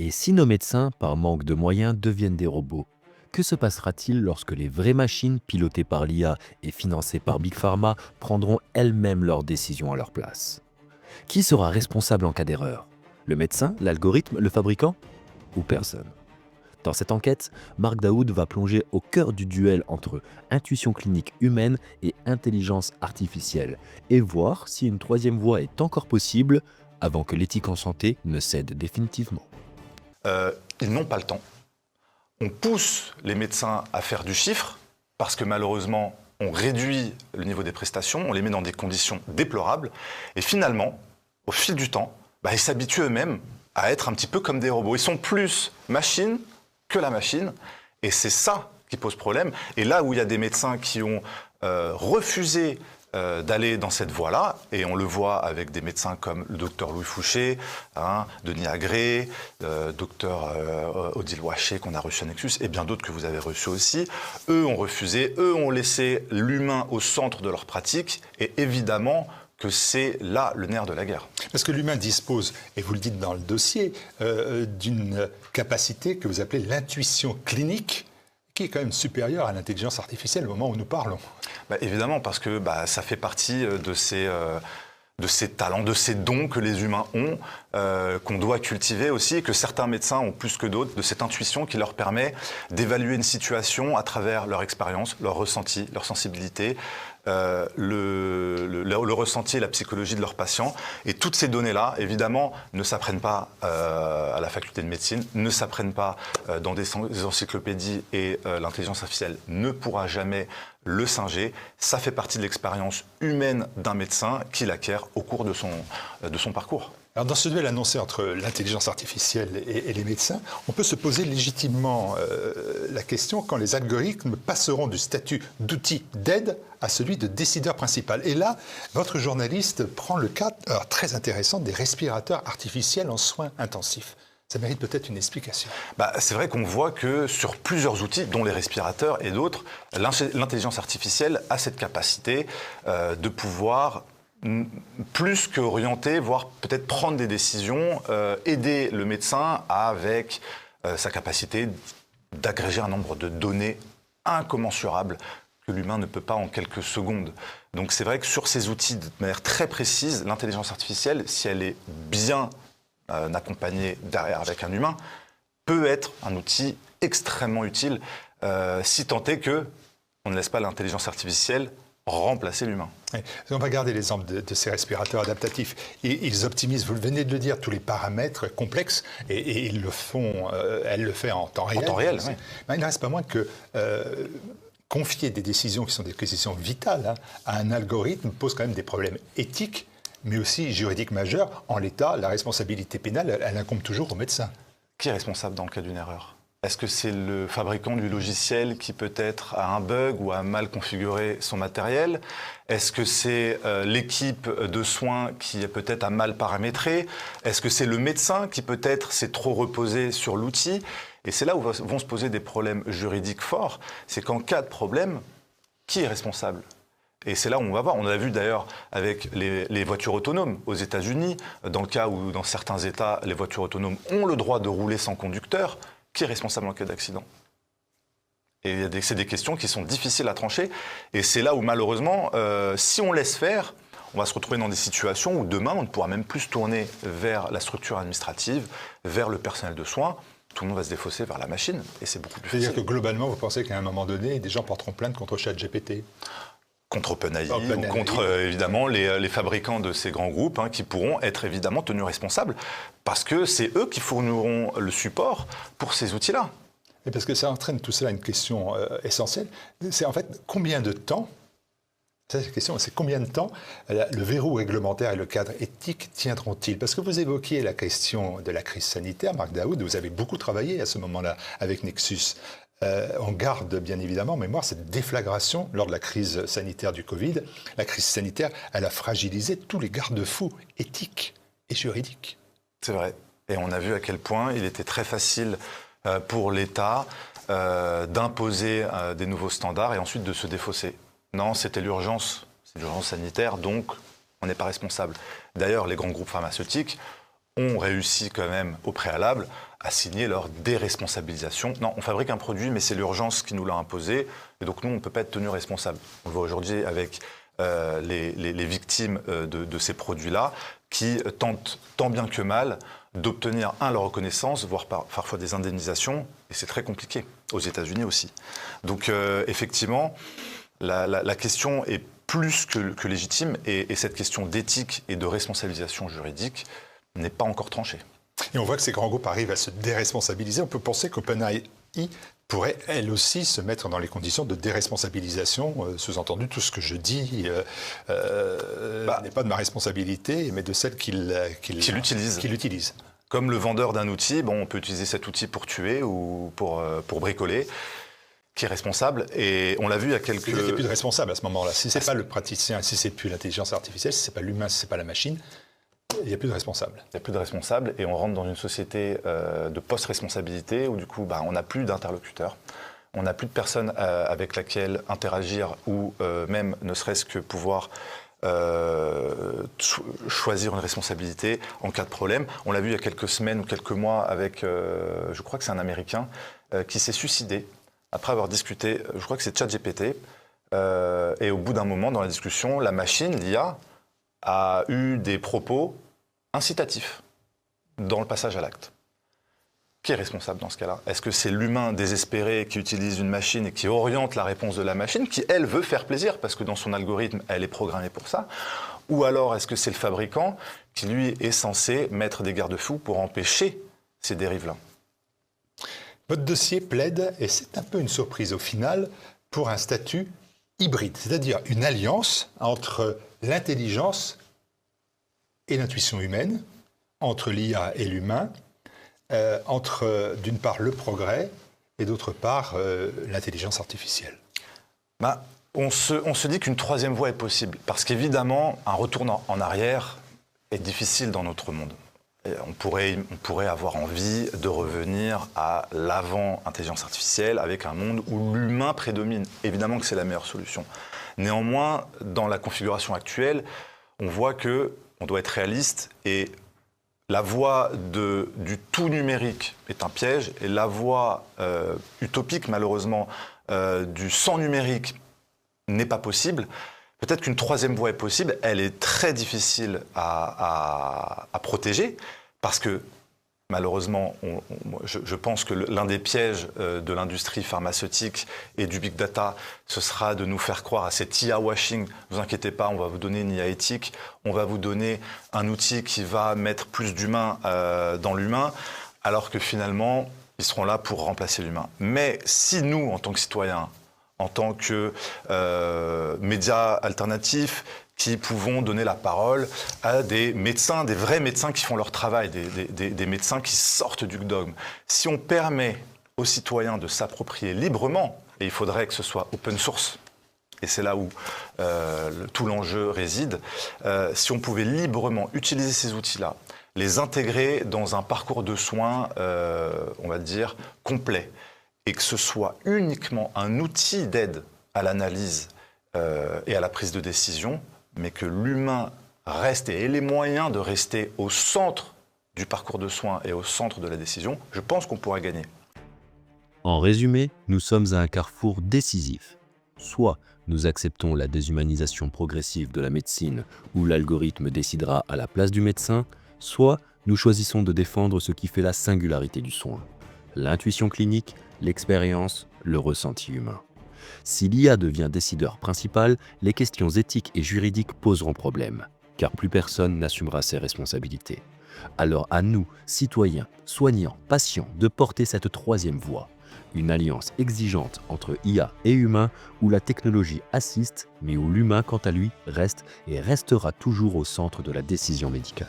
Et si nos médecins, par manque de moyens, deviennent des robots, que se passera-t-il lorsque les vraies machines, pilotées par l'IA et financées par Big Pharma, prendront elles-mêmes leurs décisions à leur place? Qui sera responsable en cas d'erreur? Le médecin, l'algorithme, le fabricant? Ou personne? Dans cette enquête, Marc Daoud va plonger au cœur du duel entre intuition clinique humaine et intelligence artificielle et voir si une troisième voie est encore possible avant que l'éthique en santé ne cède définitivement. Ils n'ont pas le temps. On pousse les médecins à faire du chiffre parce que malheureusement, on réduit le niveau des prestations, on les met dans des conditions déplorables. Et finalement, au fil du temps, ils s'habituent eux-mêmes à être un petit peu comme des robots. Ils sont plus machines que la machine. Et c'est ça qui pose problème. Et là où il y a des médecins qui ont refusé d'aller dans cette voie-là, et on le voit avec des médecins comme le docteur Louis Fouché, Denis Agré, docteur Odile Waché qu'on a reçu à Nexus, et bien d'autres que vous avez reçus aussi. Eux ont refusé, eux ont laissé l'humain au centre de leur pratique, et évidemment que c'est là le nerf de la guerre. Parce que l'humain dispose, et vous le dites dans le dossier, d'une capacité que vous appelez l'intuition clinique, qui est quand même supérieure à l'intelligence artificielle au moment où nous parlons. Évidemment, parce que ça fait partie de ces talents, de ces dons que les humains ont, qu'on doit cultiver aussi, et que certains médecins ont plus que d'autres, de cette intuition qui leur permet d'évaluer une situation à travers leur expérience, leur ressenti, leur sensibilité, le ressenti et la psychologie de leurs patients. Et toutes ces données-là, évidemment, ne s'apprennent pas à la faculté de médecine, ne s'apprennent pas dans des encyclopédies, et l'intelligence artificielle ne pourra jamais le singer. Ça fait partie de l'expérience humaine d'un médecin qu'il acquiert au cours de son parcours. Alors dans ce duel annoncé entre l'intelligence artificielle et les médecins, on peut se poser légitimement la question quand les algorithmes passeront du statut d'outil d'aide à celui de décideur principal. Et là, votre journaliste prend le cas très intéressant des respirateurs artificiels en soins intensifs. Ça mérite peut-être une explication. C'est vrai qu'on voit que sur plusieurs outils, dont les respirateurs et d'autres, l'intelligence artificielle a cette capacité de pouvoir plus qu'orienter, voire peut-être prendre des décisions, aider le médecin avec sa capacité d'agréger un nombre de données incommensurables que l'humain ne peut pas en quelques secondes. Donc c'est vrai que sur ces outils, de manière très précise, l'intelligence artificielle, si elle est bien accompagnée derrière avec un humain, peut être un outil extrêmement utile, si tant est qu'on ne laisse pas l'intelligence artificielle remplacer l'humain. Oui. On va garder l'exemple de ces respirateurs adaptatifs. Ils optimisent, vous venez de le dire, tous les paramètres complexes et ils le font, elle le fait en temps réel. En temps réel, oui. Mais il ne reste pas moins que confier des décisions qui sont des décisions vitales à un algorithme pose quand même des problèmes éthiques, mais aussi juridiques majeurs. En l'état, la responsabilité pénale, elle incombe toujours au médecin. Qui est responsable dans le cas d'une erreur ? Est-ce que c'est le fabricant du logiciel qui peut-être a un bug ou a mal configuré son matériel ? Est-ce que c'est l'équipe de soins qui peut-être a mal paramétré ? Est-ce que c'est le médecin qui peut-être s'est trop reposé sur l'outil ? Et c'est là où vont se poser des problèmes juridiques forts. C'est qu'en cas de problème, qui est responsable ? Et c'est là où on va voir. On l'a vu d'ailleurs avec les voitures autonomes aux États-Unis, dans le cas où dans certains États, les voitures autonomes ont le droit de rouler sans conducteur. Qui est responsable en cas d'accident ? Et c'est des questions qui sont difficiles à trancher. Et c'est là où, malheureusement, si on laisse faire, on va se retrouver dans des situations où demain, on ne pourra même plus se tourner vers la structure administrative, vers le personnel de soins. Tout le monde va se défausser vers la machine. Et c'est beaucoup plus facile. C'est-à-dire que globalement, vous pensez qu'à un moment donné, des gens porteront plainte contre ChatGPT ? Contre OpenAI ou contre évidemment les fabricants de ces grands groupes qui pourront être évidemment tenus responsables parce que c'est eux qui fourniront le support pour ces outils-là. Et parce que ça entraîne tout cela une question essentielle, c'est en fait combien de temps, c'est la question, c'est combien de temps le verrou réglementaire et le cadre éthique tiendront-ils ? Parce que vous évoquiez la question de la crise sanitaire, Marc Daoud, vous avez beaucoup travaillé à ce moment-là avec Nexus. On garde bien évidemment en mémoire cette déflagration lors de la crise sanitaire du Covid. La crise sanitaire, elle a fragilisé tous les garde-fous éthiques et juridiques. C'est vrai. Et on a vu à quel point il était très facile pour l'État d'imposer des nouveaux standards et ensuite de se défausser. Non, c'était l'urgence, c'est l'urgence sanitaire, donc on n'est pas responsable. D'ailleurs, les grands groupes pharmaceutiques ont réussi quand même au préalable à signer leur déresponsabilisation. Non, on fabrique un produit, mais c'est l'urgence qui nous l'a imposé, et donc nous, on ne peut pas être tenu responsable. On le voit aujourd'hui avec les victimes de ces produits-là, qui tentent tant bien que mal d'obtenir, leur reconnaissance, voire parfois des indemnisations, et c'est très compliqué, aux États-Unis aussi. Donc effectivement, la question est plus que légitime, et cette question d'éthique et de responsabilisation juridique n'est pas encore tranchée. Et on voit que ces grands groupes arrivent à se déresponsabiliser. On peut penser qu'OpenAI pourrait, elle aussi, se mettre dans les conditions de déresponsabilisation. Sous-entendu, tout ce que je dis n'est pas de ma responsabilité, mais de celle qui l'utilise. Comme le vendeur d'un outil, on peut utiliser cet outil pour tuer ou pour bricoler, qui est responsable. Et on l'a vu il y a quelques... Il n'y a plus de responsable à ce moment-là. Si ce n'est pas le praticien, si ce n'est plus l'intelligence artificielle, si ce n'est pas l'humain, si ce n'est pas la machine, il n'y a plus de responsable. Il n'y a plus de responsable, et on rentre dans une société de post-responsabilité où du coup on n'a plus d'interlocuteurs, on n'a plus de personnes avec laquelle interagir ou même ne serait-ce que pouvoir choisir une responsabilité en cas de problème. On l'a vu il y a quelques semaines ou quelques mois avec, je crois que c'est un Américain, qui s'est suicidé après avoir discuté, je crois que c'est ChatGPT, et au bout d'un moment dans la discussion, la machine, l'IA, a eu des propos incitatifs dans le passage à l'acte. Qui est responsable dans ce cas-là? Est-ce que c'est l'humain désespéré qui utilise une machine et qui oriente la réponse de la machine, qui, elle, veut faire plaisir parce que dans son algorithme, elle est programmée pour ça? Ou alors est-ce que c'est le fabricant qui, lui, est censé mettre des garde-fous pour empêcher ces dérives-là? Votre dossier plaide, et c'est un peu une surprise au final, pour un statut hybride, c'est-à-dire une alliance entre l'intelligence et l'intuition humaine, entre l'IA et l'humain, entre d'une part le progrès et d'autre part l'intelligence artificielle. On se dit qu'une troisième voie est possible, parce qu'évidemment, un retour en arrière est difficile dans notre monde. Et on pourrait avoir envie de revenir à l'avant-intelligence artificielle avec un monde où l'humain prédomine. Évidemment que c'est la meilleure solution. Néanmoins, dans la configuration actuelle, on voit qu'on doit être réaliste, et la voie du tout numérique est un piège, et la voie utopique, malheureusement, du sans numérique n'est pas possible. Peut-être qu'une troisième voie est possible, elle est très difficile à protéger, parce que malheureusement, je pense que l'un des pièges de l'industrie pharmaceutique et du big data, ce sera de nous faire croire à cet IA washing. Ne vous inquiétez pas, on va vous donner une IA éthique, on va vous donner un outil qui va mettre plus d'humain dans l'humain, alors que finalement, ils seront là pour remplacer l'humain. Mais si nous, en tant que citoyens, en tant que médias alternatifs, qui pouvons donner la parole à des médecins, des vrais médecins qui font leur travail, des médecins qui sortent du dogme. Si on permet aux citoyens de s'approprier librement, et il faudrait que ce soit open source, et c'est là où tout l'enjeu réside, si on pouvait librement utiliser ces outils-là, les intégrer dans un parcours de soins, on va dire, complet, et que ce soit uniquement un outil d'aide à l'analyse et à la prise de décision, mais que l'humain reste et ait les moyens de rester au centre du parcours de soins et au centre de la décision, je pense qu'on pourra gagner. En résumé, nous sommes à un carrefour décisif. Soit nous acceptons la déshumanisation progressive de la médecine, où l'algorithme décidera à la place du médecin, soit nous choisissons de défendre ce qui fait la singularité du soin: l'intuition clinique, l'expérience, le ressenti humain. Si l'IA devient décideur principal, les questions éthiques et juridiques poseront problème, car plus personne n'assumera ses responsabilités. Alors à nous, citoyens, soignants, patients, de porter cette troisième voie, une alliance exigeante entre IA et humain, où la technologie assiste, mais où l'humain, quant à lui, reste et restera toujours au centre de la décision médicale.